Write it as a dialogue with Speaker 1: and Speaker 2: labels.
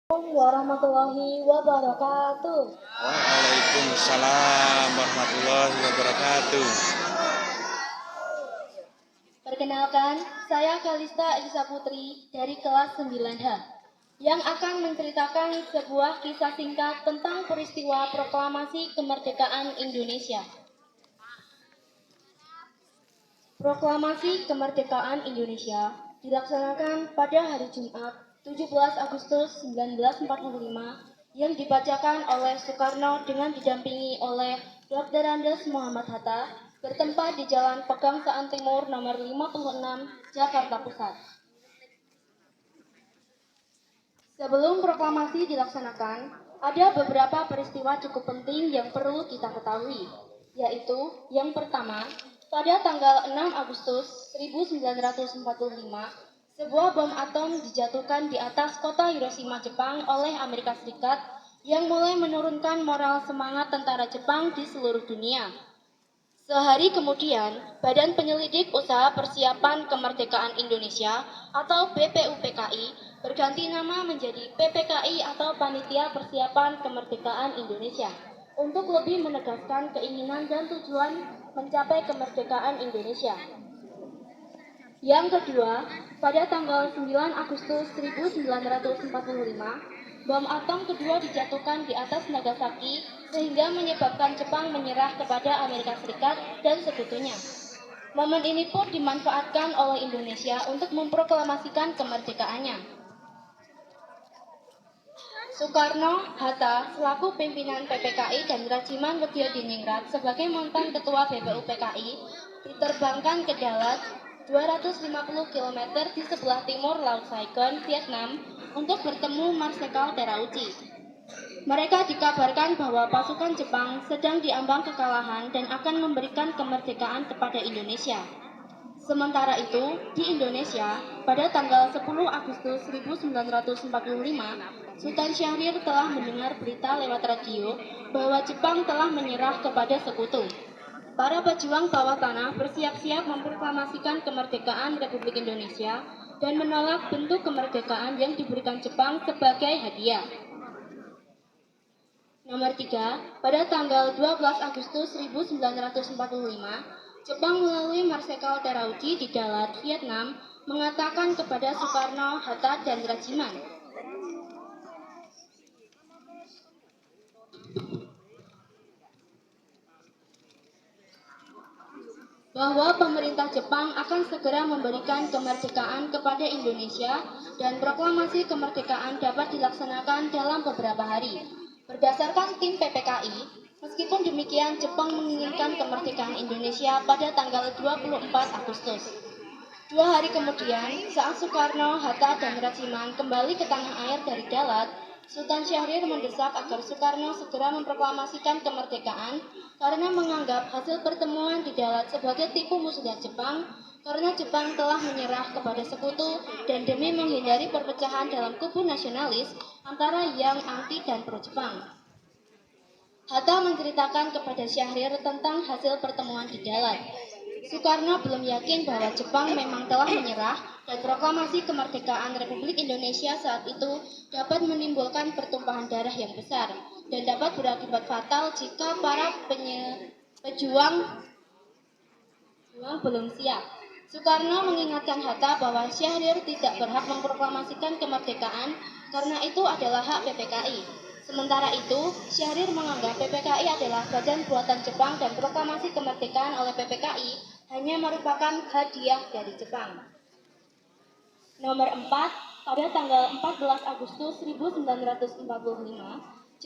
Speaker 1: Assalamualaikum warahmatullahi wabarakatuh.
Speaker 2: Waalaikumsalam warahmatullahi wabarakatuh.
Speaker 1: Perkenalkan, saya Kalista Elisa Putri dari kelas 9H yang akan menceritakan sebuah kisah singkat tentang peristiwa proklamasi kemerdekaan Indonesia. Proklamasi kemerdekaan Indonesia dilaksanakan pada hari Jumat 17 Agustus 1945 yang dibacakan oleh Soekarno dengan didampingi oleh Dr. Andes Muhammad Hatta bertempat di Jalan Pegangsaan Timur nomor 56, Jakarta Pusat. Sebelum proklamasi dilaksanakan, ada beberapa peristiwa cukup penting yang perlu kita ketahui, yaitu yang pertama, pada tanggal 6 Agustus 1945, sebuah bom atom dijatuhkan di atas kota Hiroshima, Jepang oleh Amerika Serikat yang mulai menurunkan moral semangat tentara Jepang di seluruh dunia. Sehari kemudian, Badan Penyelidik Usaha Persiapan Kemerdekaan Indonesia atau BPUPKI berganti nama menjadi PPKI atau Panitia Persiapan Kemerdekaan Indonesia untuk lebih menegaskan keinginan dan tujuan mencapai kemerdekaan Indonesia. Yang kedua, pada tanggal 9 Agustus 1945, bom atom kedua dijatuhkan di atas Nagasaki sehingga menyebabkan Jepang menyerah kepada Amerika Serikat dan sekutunya. Momen ini pun dimanfaatkan oleh Indonesia untuk memproklamasikan kemerdekaannya. Soekarno, Hatta, selaku pimpinan PPKI dan Rajiman Weddiodiningrat sebagai mantan ketua BPUPKI, diterbangkan ke Dalat 250 km di sebelah timur Laut Saigon, Vietnam, untuk bertemu Marsekal Terauchi. Mereka dikabarkan bahwa pasukan Jepang sedang diambang kekalahan dan akan memberikan kemerdekaan kepada Indonesia. Sementara itu, di Indonesia, pada tanggal 10 Agustus 1945, Sultan Syahrir telah mendengar berita lewat radio bahwa Jepang telah menyerah kepada sekutu. Para pejuang bawah tanah bersiap-siap memproklamasikan kemerdekaan Republik Indonesia dan menolak bentuk kemerdekaan yang diberikan Jepang sebagai hadiah. Nomor 3, pada tanggal 12 Agustus 1945, Jepang melalui Marsekal Terauchi di Dalat, Vietnam, mengatakan kepada Soekarno, Hatta, dan Rajiman bahwa pemerintah Jepang akan segera memberikan kemerdekaan kepada Indonesia dan proklamasi kemerdekaan dapat dilaksanakan dalam beberapa hari. Berdasarkan tim PPKI, meskipun demikian Jepang menginginkan kemerdekaan Indonesia pada tanggal 24 Agustus. 2 hari kemudian, saat Soekarno, Hatta, dan Rajiman kembali ke tanah air dari Dalat, Sultan Syahrir mendesak agar Soekarno segera memproklamasikan kemerdekaan karena menganggap hasil pertemuan di Dalat sebagai tipu muslihat Jepang karena Jepang telah menyerah kepada sekutu dan demi menghindari perpecahan dalam kubu nasionalis antara yang anti dan pro Jepang. Hatta menceritakan kepada Syahrir tentang hasil pertemuan di Dalat. Soekarno belum yakin bahwa Jepang memang telah menyerah dan proklamasi kemerdekaan Republik Indonesia saat itu dapat menimbulkan pertumpahan darah yang besar dan dapat berakibat fatal jika para pejuang belum siap. Soekarno mengingatkan Hatta bahwa Syahrir tidak berhak memproklamasikan kemerdekaan karena itu adalah hak PPKI. Sementara itu, Syahrir menganggap PPKI adalah badan buatan Jepang dan proklamasi kemerdekaan oleh PPKI hanya merupakan hadiah dari Jepang. Nomor 4, pada tanggal 14 Agustus 1945,